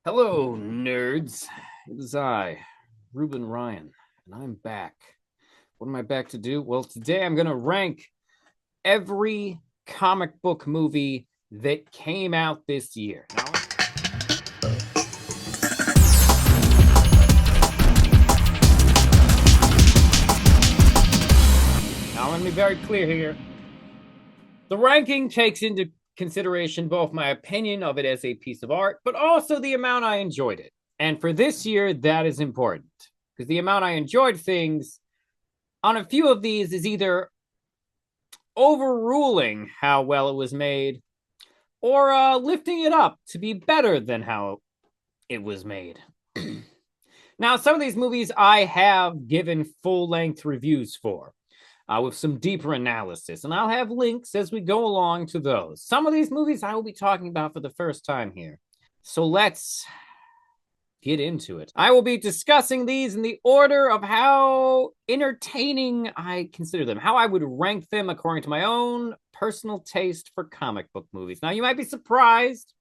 Hello, nerds. It is I, Ruben Ryan, and I'm back. What am I back to do? Well, today I'm going to rank every comic book movie that came out this year. Now, let me be very clear here. The ranking takes into consideration both my opinion of it as a piece of art, but also the amount I enjoyed it. And for this year, that is important because the amount I enjoyed things on a few of these is either overruling how well it was made or lifting it up to be better than how it was made. Now, some of these movies I have given full-length reviews for with some deeper analysis, and I'll have links as we go along to those. Some of these movies I will be talking about for the first time here. So let's get into it. I will be discussing these in the order of how entertaining I consider them, how I would rank them according to my own personal taste for comic book movies. Now, you might be surprised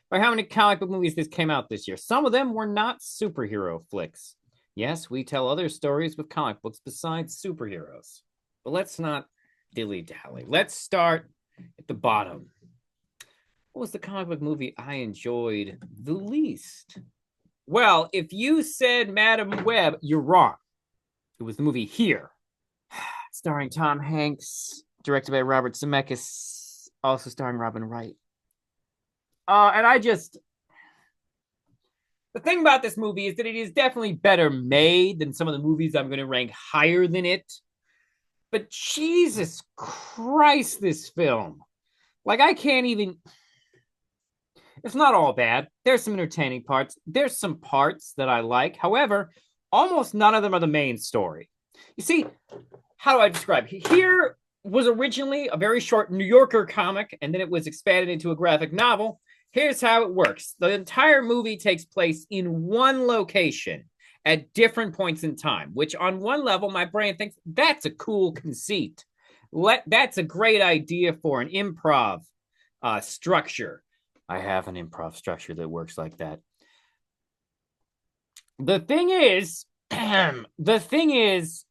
by how many comic book movies this came out this year. Some of them were not superhero flicks. Yes, we tell other stories with comic books besides superheroes. But let's not dilly-dally. Let's start at the bottom. What was the comic book movie I enjoyed the least? Well, if you said Madam Web, you're wrong. It was the movie Here, starring Tom Hanks, directed by Robert Zemeckis, also starring Robin Wright. The thing about this movie is that it is definitely better made than some of the movies I'm going to rank higher than it. But Jesus Christ, this film. Like, I can't even... It's not all bad. There's some entertaining parts. There's some parts that I like. However, almost none of them are the main story. You see, how do I describe it? Here was originally a very short New Yorker comic, and then it was expanded into a graphic novel. Here's how it works. The entire movie takes place in one location at different points in time, which on one level, my brain thinks that's a cool conceit. That's a great idea for an improv structure. I have an improv structure that works like that. The thing is that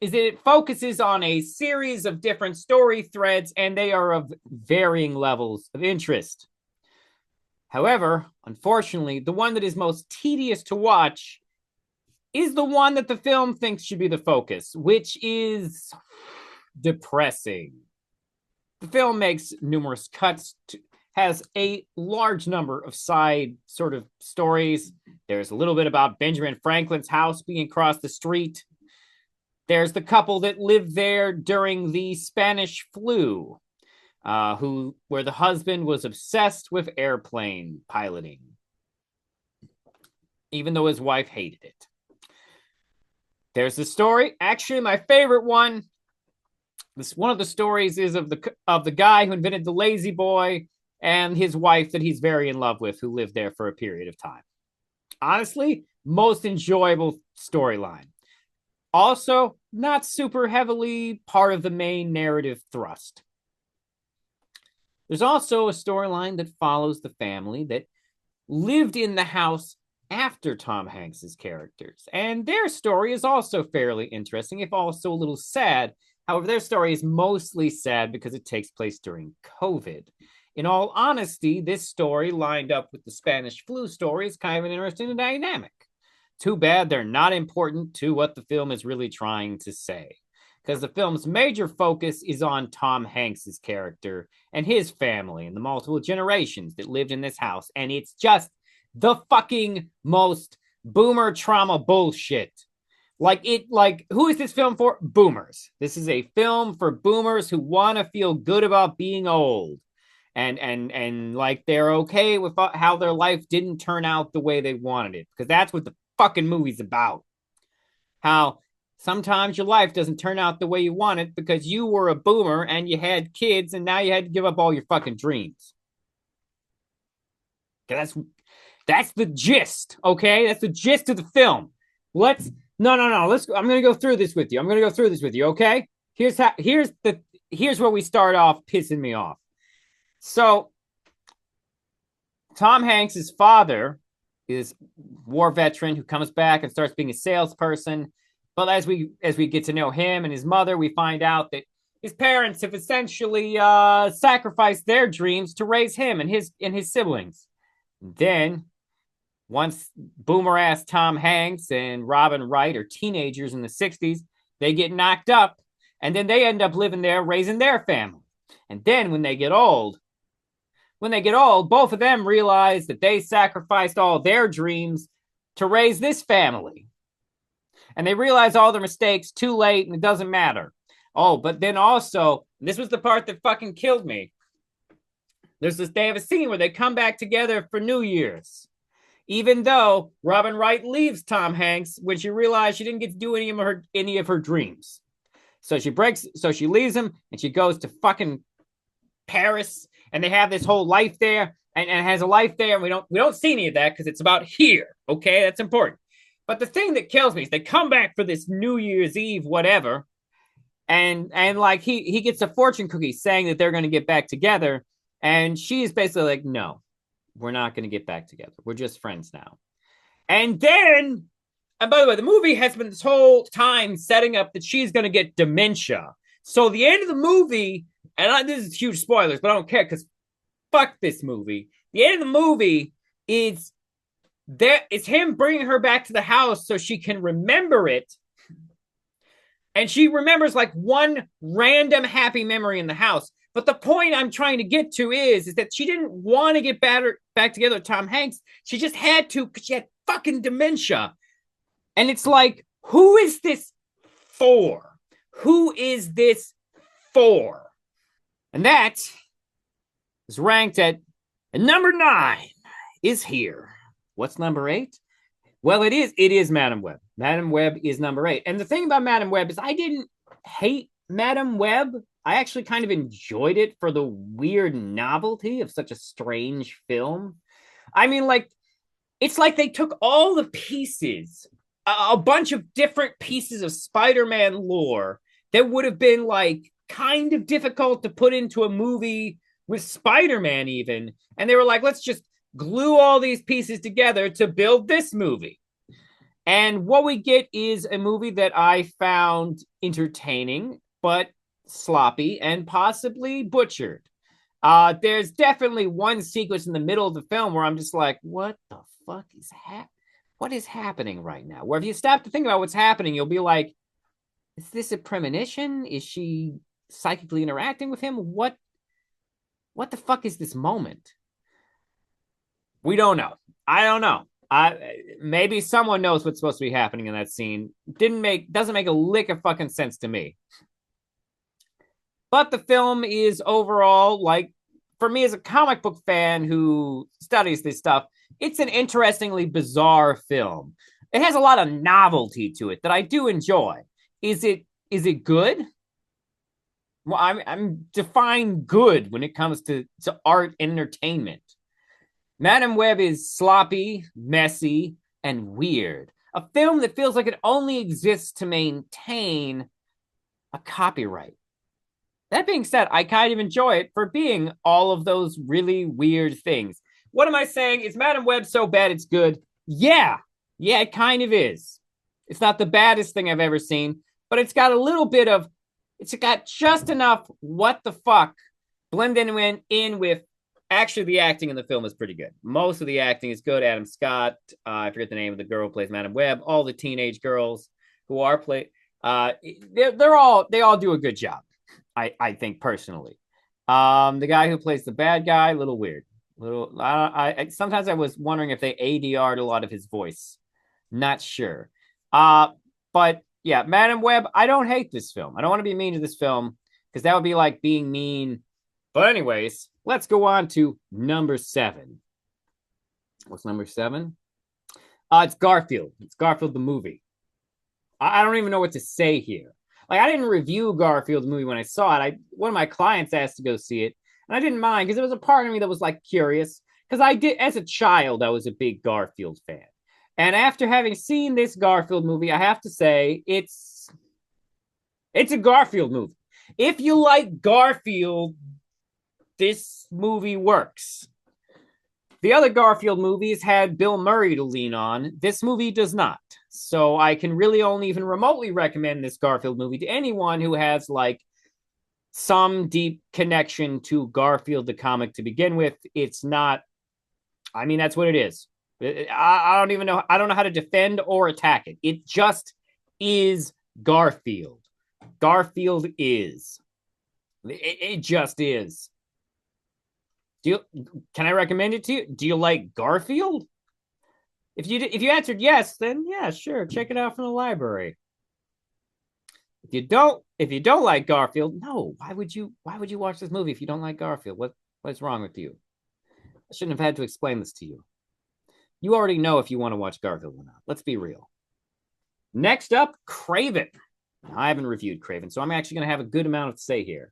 it focuses on a series of different story threads, and they are of varying levels of interest. However, unfortunately, the one that is most tedious to watch is the one that the film thinks should be the focus, which is depressing. The film makes numerous cuts, has a large number of side sort of stories. There's a little bit about Benjamin Franklin's house being across the street. There's the couple that lived there during the Spanish flu, where the husband was obsessed with airplane piloting, even though his wife hated it. There's the story. Actually, my favorite one. One of the stories is of the guy who invented the Lazy Boy and his wife that he's very in love with, who lived there for a period of time. Honestly, most enjoyable storyline. Also, not super heavily part of the main narrative thrust. There's also a storyline that follows the family that lived in the house after Tom Hanks's characters. And their story is also fairly interesting, if also a little sad. However, their story is mostly sad because it takes place during COVID. In all honesty, this story lined up with the Spanish flu story is kind of an interesting dynamic. Too bad they're not important to what the film is really trying to say, because the film's major focus is on Tom Hanks's character and his family and the multiple generations that lived in this house, and it's just the fucking most boomer trauma bullshit. Who is this film for? Boomers. This is a film for boomers who want to feel good about being old. And like they're okay with how their life didn't turn out the way they wanted it, because that's what the fucking movie's about. How sometimes your life doesn't turn out the way you want it because you were a boomer and you had kids and now you had to give up all your fucking dreams. That's the gist, okay? That's the gist of the film. No. I'm gonna go through this with you. Okay? Here's where we start off pissing me off. So, Tom Hanks's father is war veteran who comes back and starts being a salesperson. But as we get to know him and his mother, we find out that his parents have essentially sacrificed their dreams to raise him and his siblings. Then, once boomer ass Tom Hanks and Robin Wright are teenagers in the 60s, they get knocked up, and then they end up living there raising their family. And then when they get old, both of them realize that they sacrificed all their dreams to raise this family. And they realize all their mistakes too late, and it doesn't matter. Oh, but then also, this was the part that fucking killed me. They have a scene where they come back together for New Year's. Even though Robin Wright leaves Tom Hanks when she realized she didn't get to do any of her dreams. So she leaves him and she goes to fucking Paris, and they have this whole life there, and has a life there, and we don't see any of that because it's about here. Okay, that's important. But the thing that kills me is they come back for this New Year's Eve, whatever, and like he gets a fortune cookie saying that they're going to get back together, and she's basically like, no, we're not going to get back together. We're just friends now. And then, and by the way, the movie has been this whole time setting up that she's going to get dementia. So the end of the movie, and this is huge spoilers, but I don't care because fuck this movie. The end of the movie is him bringing her back to the house so she can remember it. And she remembers like one random happy memory in the house. But the point I'm trying to get to is that she didn't want to get back together with Tom Hanks. She just had to because she had fucking dementia. And it's like, who is this for? Who is this for? And that is ranked at number 9 is here. What's number 8? Well, it is Madam Web. Madam Web is number 8. And the thing about Madam Web is I didn't hate Madam Web. I actually kind of enjoyed it for the weird novelty of such a strange film. I mean, like, it's like they took all the pieces, a bunch of different pieces of Spider-Man lore that would have been, like, kind of difficult to put into a movie with Spider-Man even. And they were like, let's just glue all these pieces together to build this movie. And what we get is a movie that I found entertaining, but sloppy and possibly butchered. There's definitely one sequence in the middle of the film where I'm just like, what the fuck is what is happening right now? Where if you stop to think about what's happening, you'll be like, is this a premonition? Is she psychically interacting with him? What the fuck is this moment? We don't know. I don't know. Maybe someone knows what's supposed to be happening in that scene. Doesn't make a lick of fucking sense to me. But the film is overall, like, for me as a comic book fan who studies this stuff, it's an interestingly bizarre film. It has a lot of novelty to it that I do enjoy. Is it good? Well, I'm define good when it comes to art and entertainment. Madam Web is sloppy, messy, and weird. A film that feels like it only exists to maintain a copyright. That being said, I kind of enjoy it for being all of those really weird things. What am I saying? Is Madam Web so bad it's good? Yeah, it kind of is. It's not the baddest thing I've ever seen, but it's got just enough what the fuck blended in with. Actually, the acting in the film is pretty good. Most of the acting is good. Adam Scott, I forget the name of the girl who plays Madam Web. All the teenage girls who are they all do a good job. I think personally. The guy who plays the bad guy, a little weird. Sometimes I was wondering if they ADR'd a lot of his voice. Not sure. But yeah, Madam Web, I don't hate this film. I don't want to be mean to this film because that would be like being mean. But anyways, let's go on to number 7. What's number 7? It's Garfield. It's Garfield the movie. I don't even know what to say here. Like, I didn't review Garfield the movie when I saw it. One of my clients asked to go see it, and I didn't mind because there was a part of me that was like curious. Because as a child, I was a big Garfield fan. And after having seen this Garfield movie, I have to say it's a Garfield movie. If you like Garfield, this movie works. The other Garfield movies had Bill Murray to lean on. This movie does not. So I can really only even remotely recommend this Garfield movie to anyone who has like some deep connection to Garfield the comic to begin with. It's not, I mean, that's what it is. I don't even know. I don't know how to defend or attack it. It just is Garfield. Garfield is. It just is. Can I recommend it to you? Do you like Garfield? If you answered yes, then yeah, sure, check it out from the library. If you don't like Garfield, no, why would you watch this movie if you don't like Garfield? What's wrong with you? I shouldn't have had to explain this to you. You already know if you want to watch Garfield or not. Let's be real. Next up, Kraven. I haven't reviewed Kraven, so I'm actually going to have a good amount to say here.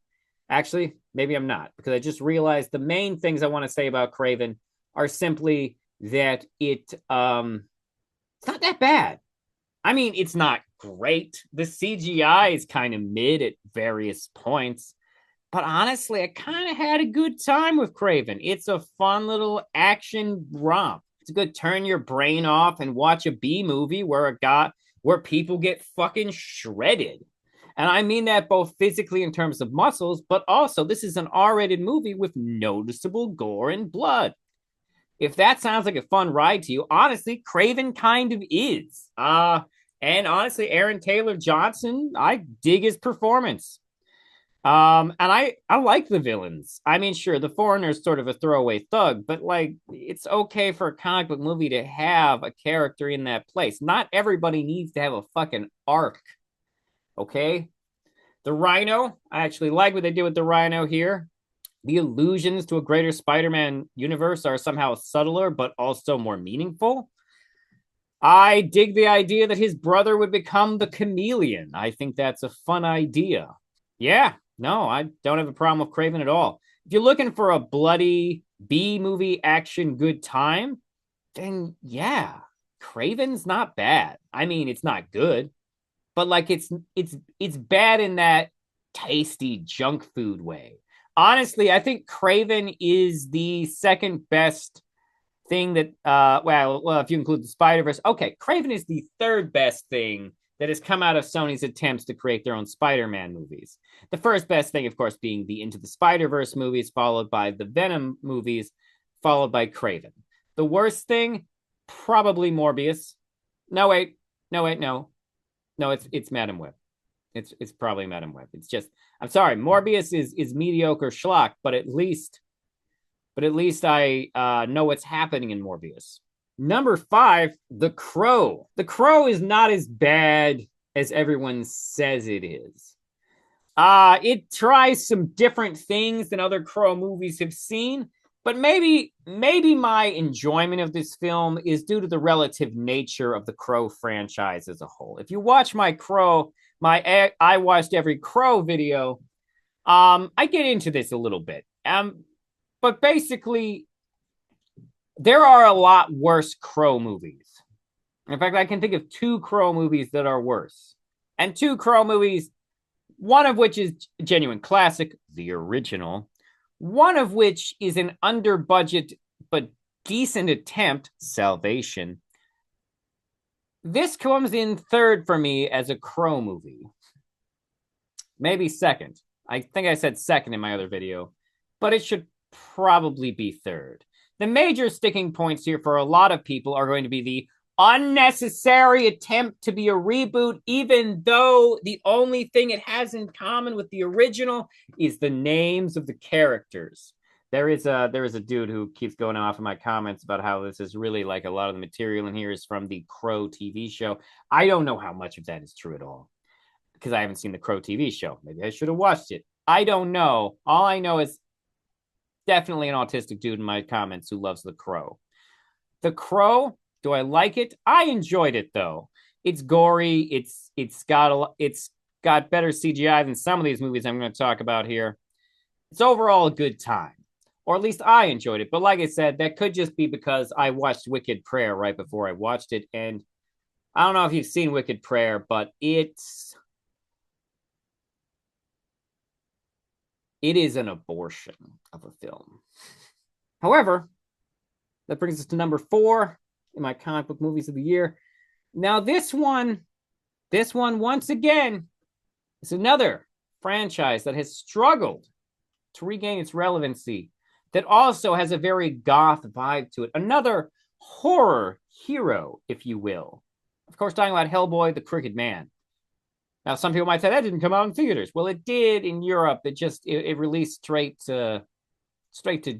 Actually, maybe I'm not, because I just realized the main things I want to say about Kraven are simply that it's not that bad. I mean, it's not great. The CGI is kind of mid at various points. But honestly, I kind of had a good time with Kraven. It's a fun little action romp. It's a good turn your brain off and watch a B movie where people get fucking shredded. And I mean that both physically in terms of muscles, but also this is an R-rated movie with noticeable gore and blood. If that sounds like a fun ride to you, honestly, Kraven kind of is. And honestly, Aaron Taylor Johnson, I dig his performance. And I like the villains. I mean, sure, the Foreigner's sort of a throwaway thug, but like, it's okay for a comic book movie to have a character in that place. Not everybody needs to have a fucking arc. Okay? The Rhino, I actually like what they did with the Rhino here. The allusions to a greater Spider-Man universe are somehow subtler, but also more meaningful. I dig the idea that his brother would become the Chameleon. I think that's a fun idea. Yeah, no, I don't have a problem with Kraven at all. If you're looking for a bloody B movie action good time, then yeah, Kraven's not bad. I mean, it's not good, but like it's bad in that tasty junk food way. Honestly, I think Kraven is the second best thing that well, if you include the Spider-Verse, okay, Kraven is the third best thing that has come out of Sony's attempts to create their own Spider-Man movies. The first best thing, of course, being the Into the Spider-Verse movies, followed by the Venom movies, followed by Kraven. The worst thing, probably Morbius. No, wait. No, it's Madam Web. It's probably Madam Web. It's just, I'm sorry, Morbius is mediocre schlock, but at least I know what's happening in Morbius. Number 5, The Crow. The Crow is not as bad as everyone says it is. It tries some different things than other Crow movies have seen, but maybe my enjoyment of this film is due to the relative nature of the Crow franchise as a whole. If you watch my I watched every Crow video, I get into this a little bit. But basically, there are a lot worse Crow movies. In fact, I can think of 2 Crow movies that are worse. And 2 Crow movies, one of which is a genuine classic, the original, one of which is an under-budget but decent attempt, Salvation. This comes in third for me as a Crow movie. Maybe second. I think I said second in my other video, but it should probably be third. The major sticking points here for a lot of people are going to be the unnecessary attempt to be a reboot, even though the only thing it has in common with the original is the names of the characters. There is a dude who keeps going off in my comments about how this is really like a lot of the material in here is from the Crow TV show. I don't know how much of that is true at all because I haven't seen the Crow TV show. Maybe I should have watched it. I don't know. All I know is definitely an autistic dude in my comments who loves The Crow. The Crow, do I like it? I enjoyed it though. It's gory. It's got better CGI than some of these movies I'm going to talk about here. It's overall a good time, or at least I enjoyed it. But like I said, that could just be because I watched Wicked Prayer right before I watched it, and I don't know if you've seen Wicked Prayer, but it is an abortion of a film. However, That brings us to number 4 in my comic book movies of the year. Now, this one, once again, is another franchise that has struggled to regain its relevancy, that also has a very goth vibe to it. Another horror hero, if you will. Of course, talking about Hellboy, the Crooked Man. Now, some people might say that didn't come out in theaters. Well, it did in Europe. It released straight to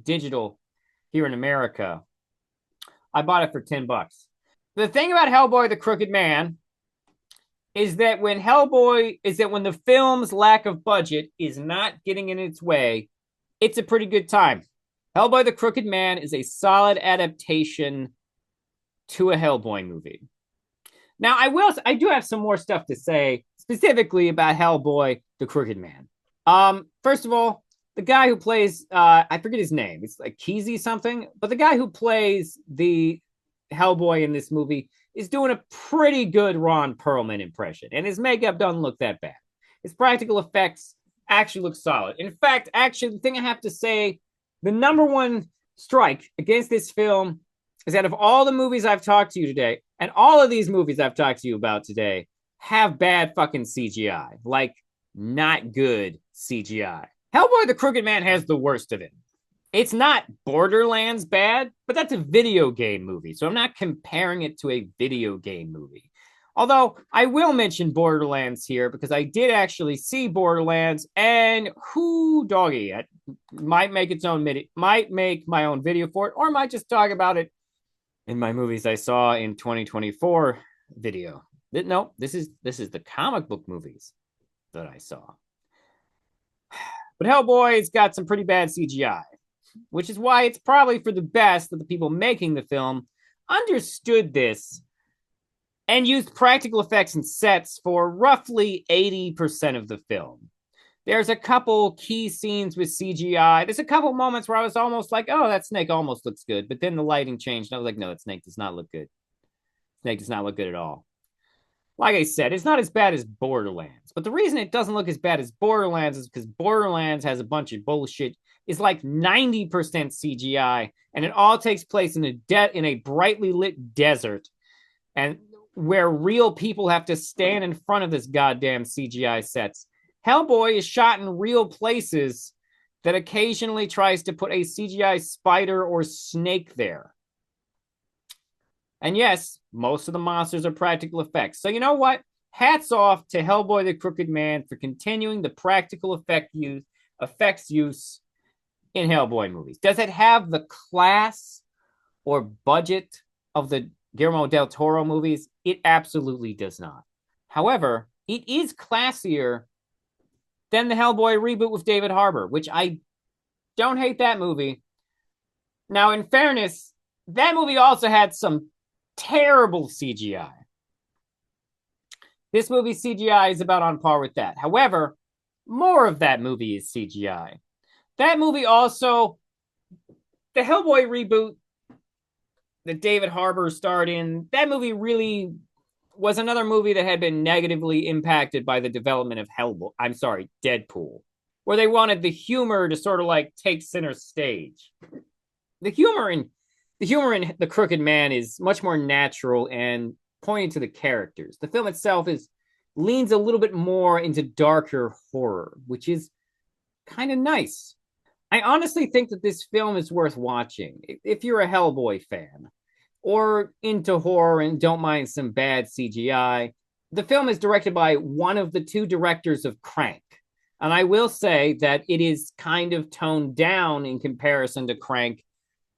digital here in America. I bought it for $10. The thing about Hellboy, the Crooked Man, is that when the film's lack of budget is not getting in its way, it's a pretty good time. Hellboy, the Crooked Man is a solid adaptation to a Hellboy movie. Now, I do have some more stuff to say specifically about Hellboy, the Crooked Man. First of all, the guy who plays, I forget his name. It's like Kesey something. But the guy who plays the Hellboy in this movie is doing a pretty good Ron Perlman impression. And his makeup doesn't look that bad. His practical effects actually look solid. In fact, actually, the thing I have to say, the number one strike against this film is that of all the movies I've talked to you today, and all of these movies I've talked to you about today have bad fucking CGI. Like, not good CGI. Hellboy the Crooked Man has the worst of it. It's not Borderlands bad, but that's a video game movie, so I'm not comparing it to a video game movie. Although I will mention Borderlands here because I did actually see Borderlands, and whoo doggy, I might make my own video for it, or might just talk about it in my movies I saw in 2024 video. No, this is the comic book movies that I saw. But Hellboy's got some pretty bad CGI, which is why it's probably for the best that the people making the film understood this and used practical effects and sets for roughly 80% of the film. There's a couple key scenes with CGI. There's a couple moments where I was almost like, oh, that snake almost looks good. But then the lighting changed. And I was like, no, that snake does not look good. Snake does not look good at all. Like I said, it's not as bad as Borderlands. But the reason it doesn't look as bad as Borderlands is because Borderlands has a bunch of bullshit. It's like 90% CGI. And it all takes place in a brightly lit desert. And where real people have to stand in front of this goddamn CGI sets. Hellboy is shot in real places that occasionally tries to put a CGI spider or snake there. And yes, most of the monsters are practical effects. So you know what? Hats off to Hellboy the Crooked Man for continuing the practical effects use in Hellboy movies. Does it have the class or budget of the Guillermo del Toro movies? It absolutely does not. However, it is classier than the Hellboy reboot with David Harbour, which I don't hate that movie. Now, in fairness, that movie also had some terrible CGI. This movie's CGI is about on par with that. However, more of that movie is CGI. That movie also, the Hellboy reboot that David Harbour starred in, that movie really was another movie that had been negatively impacted by the development of Deadpool, where they wanted the humor to sort of like take center stage. The humor in The Crooked Man is much more natural and pointing to the characters. The film itself leans a little bit more into darker horror, which is kind of nice. I honestly think that this film is worth watching if you're a Hellboy fan or into horror and don't mind some bad CGI. The film is directed by one of the two directors of Crank. And I will say that it is kind of toned down in comparison to Crank,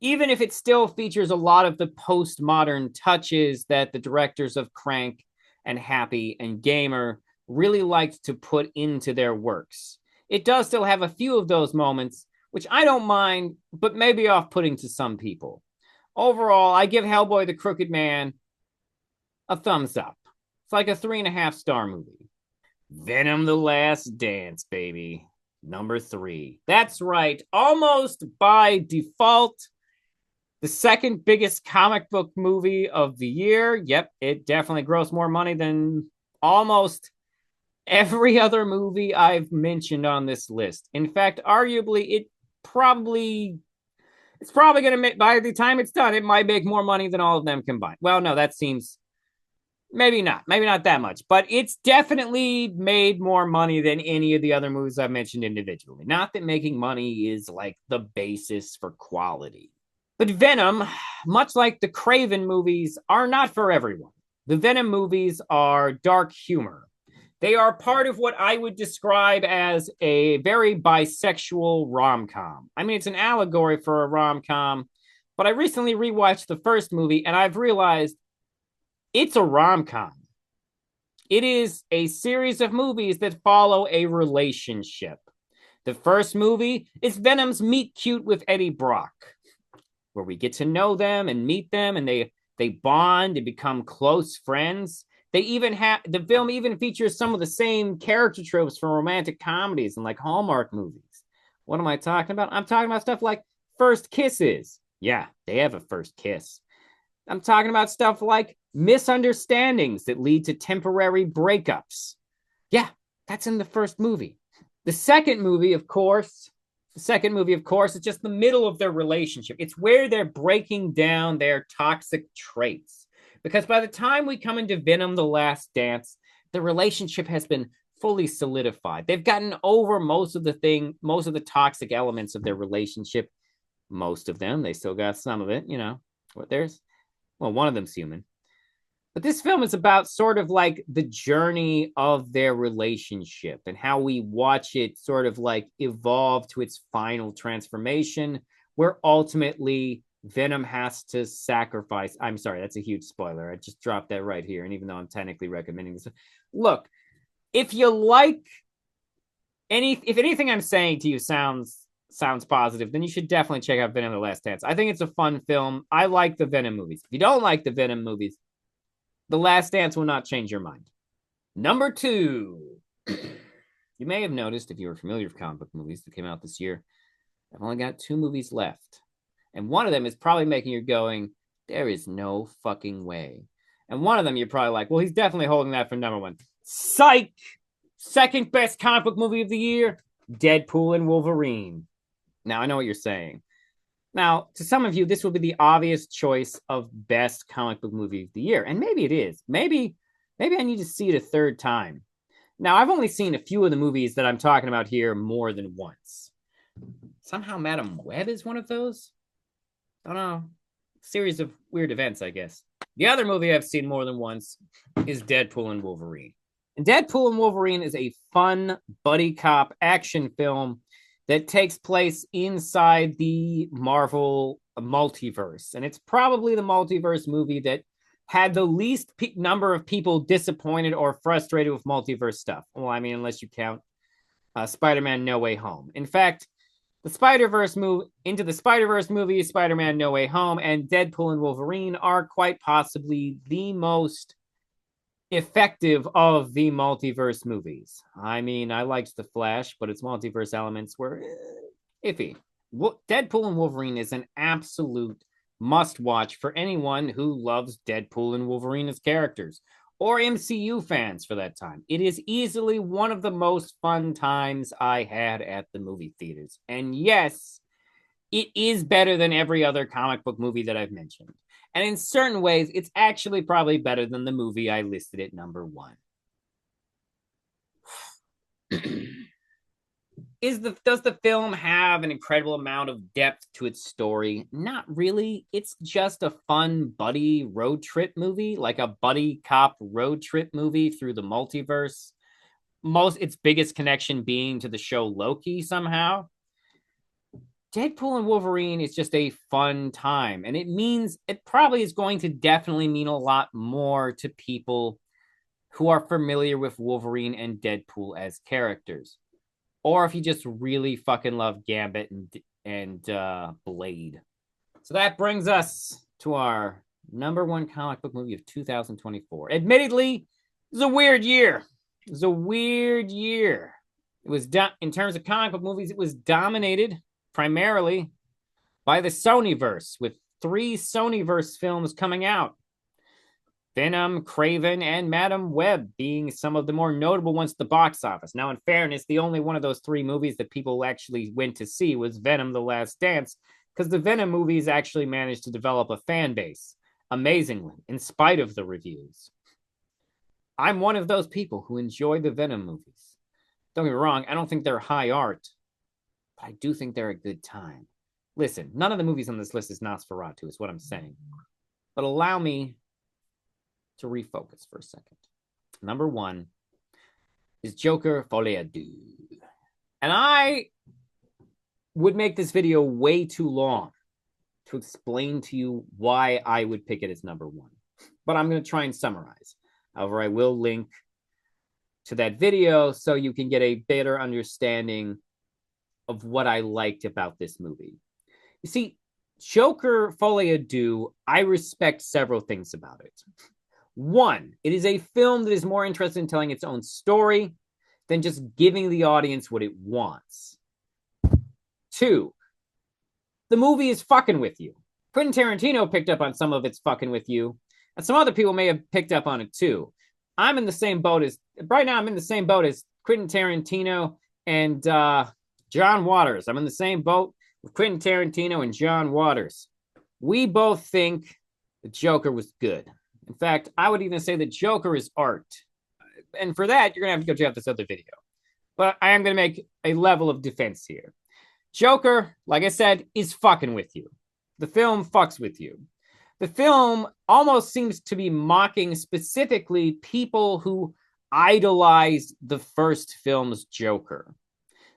even if it still features a lot of the postmodern touches that the directors of Crank and Happy and Gamer really liked to put into their works. It does still have a few of those moments, which I don't mind, but may be off-putting to some people. Overall, I give Hellboy the Crooked Man a thumbs up. It's like a 3.5-star movie. Venom the Last Dance, baby. Number 3. That's right. Almost by default, the second biggest comic book movie of the year. Yep, it definitely grossed more money than almost every other movie I've mentioned on this list. In fact, arguably, it probably It's probably going to make, by the time it's done, it might make more money than all of them combined. Well, no, that seems maybe not. Maybe not that much, but it's definitely made more money than any of the other movies I've mentioned individually. Not that making money is like the basis for quality. But Venom, much like the Kraven movies, are not for everyone. The Venom movies are dark humor. They are part of what I would describe as a very bisexual rom-com. I mean, it's an allegory for a rom-com, but I recently rewatched the first movie and I've realized it's a rom-com. It is a series of movies that follow a relationship. The first movie is Venom's Meet Cute with Eddie Brock, where we get to know them and meet them, and they bond and become close friends. They even have the film even features some of the same character tropes from romantic comedies and like Hallmark movies. What am I talking about? I'm talking about stuff like first kisses. Yeah, they have a first kiss. I'm talking about stuff like misunderstandings that lead to temporary breakups. Yeah, that's in the first movie. The second movie, of course, is just the middle of their relationship. It's where they're breaking down their toxic traits. Because by the time we come into Venom: The Last Dance, the relationship has been fully solidified. They've gotten over most of the toxic elements of their relationship. Most of them. They still got some of it, you know. One of them's human. But this film is about sort of like the journey of their relationship and how we watch it sort of like evolve to its final transformation, where ultimately Venom has to sacrifice. I'm sorry, that's a huge spoiler. I just dropped that right here. And even though I'm technically recommending this, look, if you like if anything I'm saying to you sounds positive, then you should definitely check out Venom: The Last Dance. I think it's a fun film. I like the Venom movies. If you don't like the Venom movies, The Last Dance will not change your mind. Number 2. You may have noticed, if you were familiar with comic book movies that came out this year, I've only got 2 movies left. And one of them is probably making you going, there is no fucking way. And one of them you're probably like, well, he's definitely holding that for number 1. Psych! Second best comic book movie of the year, Deadpool and Wolverine. Now, I know what you're saying. Now, to some of you, this will be the obvious choice of best comic book movie of the year. And maybe it is. Maybe I need to see it a third time. Now, I've only seen a few of the movies that I'm talking about here more than once. Somehow Madam Web is one of those? I don't know. Series of weird events, I guess. The other movie I've seen more than once is Deadpool and Wolverine. And Deadpool and Wolverine is a fun buddy cop action film that takes place inside the Marvel multiverse. And it's probably the multiverse movie that had the least number of people disappointed or frustrated with multiverse stuff. Well, I mean, unless you count Spider-Man No Way Home. In fact, the Spider-Verse movie, Spider-Man No Way Home, and Deadpool and Wolverine are quite possibly the most effective of the multiverse movies. I mean, I liked The Flash, but its multiverse elements were iffy. Deadpool and Wolverine is an absolute must-watch for anyone who loves Deadpool and Wolverine as characters, or MCU fans for that time. It is easily one of the most fun times I had at the movie theaters. And yes, it is better than every other comic book movie that I've mentioned. And in certain ways, it's actually probably better than the movie I listed at number 1. Does the film have an incredible amount of depth to its story? Not really. It's just a fun buddy road trip movie, like a buddy cop road trip movie through the multiverse. Its biggest connection being to the show Loki somehow. Deadpool and Wolverine is just a fun time, and it probably is going to definitely mean a lot more to people who are familiar with Wolverine and Deadpool as characters. Or if you just really fucking love Gambit and Blade. So that brings us to our number 1 comic book movie of 2024. Admittedly, it was a weird year. It was in terms of comic book movies, it was dominated primarily by the Sonyverse, with 3 Sonyverse films coming out. Venom, Kraven, and Madam Web being some of the more notable ones at the box office. Now, in fairness, the only one of those 3 movies that people actually went to see was Venom: The Last Dance, because the Venom movies actually managed to develop a fan base amazingly, in spite of the reviews. I'm one of those people who enjoy the Venom movies. Don't get me wrong, I don't think they're high art, but I do think they're a good time. Listen, none of the movies on this list is Nosferatu, is what I'm saying. But allow me to refocus for a second. Number 1 is Joker Folie. And I would make this video way too long to explain to you why I would pick it as number 1. But I'm going to try and summarize. However, I will link to that video so you can get a better understanding of what I liked about this movie. You see, Joker Folie, I respect several things about it. 1, it is a film that is more interested in telling its own story than just giving the audience what it wants. 2, the movie is fucking with you. Quentin Tarantino picked up on some of its fucking with you, and some other people may have picked up on it too. I'm in the same boat as Quentin Tarantino and John Waters. I'm in the same boat with Quentin Tarantino and John Waters. We both think the Joker was good. In fact, I would even say the Joker is art. And for that, you're going to have to go check out this other video. But I am going to make a level of defense here. Joker, like I said, is fucking with you. The film fucks with you. The film almost seems to be mocking specifically people who idolized the first film's Joker.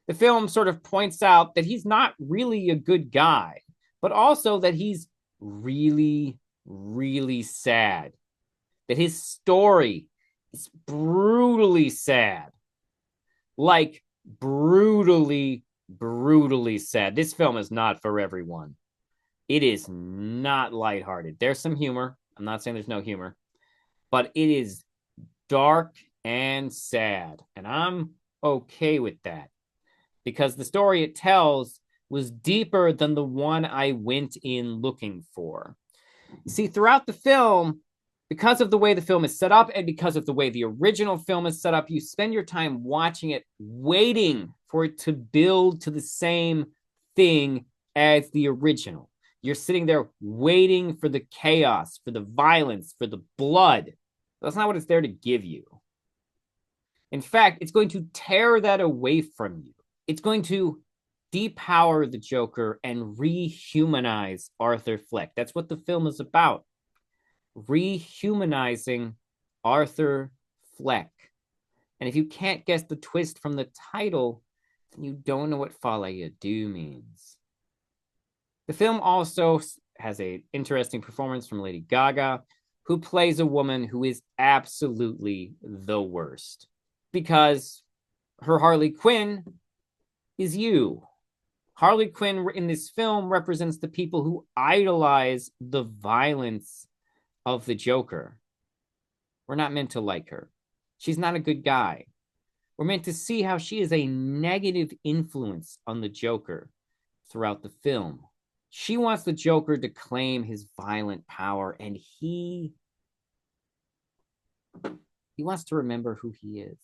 The film sort of points out that he's not really a good guy, but also that he's really, really sad. That his story is brutally sad. Like, brutally, brutally sad. This film is not for everyone. It is not lighthearted. There's some humor. I'm not saying there's no humor. But it is dark and sad. And I'm okay with that. Because the story it tells was deeper than the one I went in looking for. You see, throughout the film, because of the way the film is set up and because of the way the original film is set up, you spend your time watching it, waiting for it to build to the same thing as the original. You're sitting there waiting for the chaos, for the violence, for the blood. That's not what it's there to give you. In fact, it's going to tear that away from you. It's going to depower the Joker and rehumanize Arthur Fleck. That's what the film is about. Rehumanizing Arthur Fleck. And if you can't guess the twist from the title, then you don't know what Folie means. The film also has an interesting performance from Lady Gaga, who plays a woman who is absolutely the worst. Because her Harley Quinn is you. Harley Quinn in this film represents the people who idolize the violence of the Joker. We're not meant to like her. She's not a good guy. We're meant to see how she is a negative influence on the Joker throughout the film. She wants the Joker to claim his violent power, and he wants to remember who he is.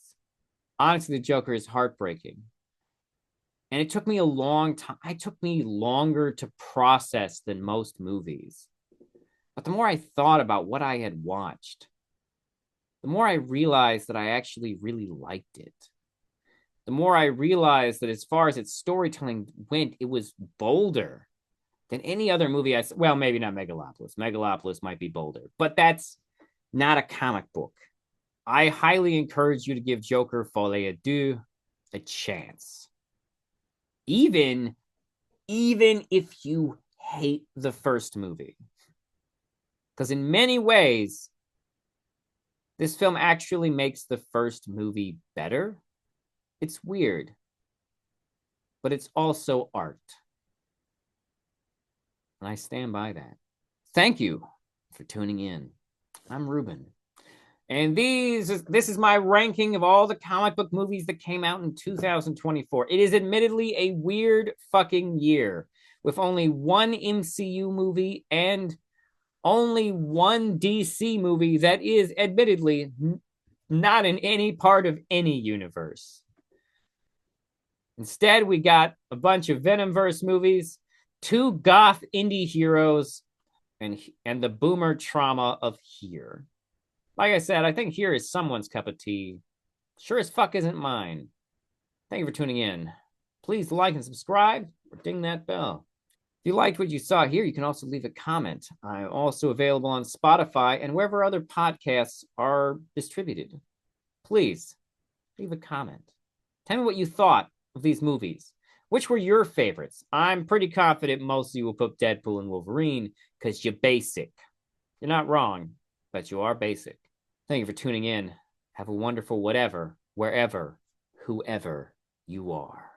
Honestly, the Joker is heartbreaking. And it took me a long time. It took me longer to process than most movies. But the more I thought about what I had watched, the more I realized that I actually really liked it. The more I realized that as far as its storytelling went, it was bolder than any other movie well, maybe not Megalopolis. Megalopolis might be bolder, but that's not a comic book. I highly encourage you to give Joker Folie a chance. Even if you hate the first movie. Because in many ways, this film actually makes the first movie better. It's weird, but it's also art. And I stand by that. Thank you for tuning in. I'm Ruben. And this is my ranking of all the comic book movies that came out in 2024. It is admittedly a weird fucking year with only one MCU movie and only one DC movie that is admittedly not in any part of any universe. Instead, we got a bunch of Venomverse movies, two goth indie heroes and the boomer trauma of Here. Like I said, I think Here is someone's cup of tea. Sure as fuck isn't mine. Thank you for tuning in. Please like and subscribe or ding that bell. If you liked what you saw here, you can also leave a comment. I'm also available on Spotify and wherever other podcasts are distributed. Please leave a comment. Tell me what you thought of these movies. Which were your favorites? I'm pretty confident most of you will put Deadpool and Wolverine because you're basic. You're not wrong, but you are basic. Thank you for tuning in. Have a wonderful whatever, wherever, whoever you are.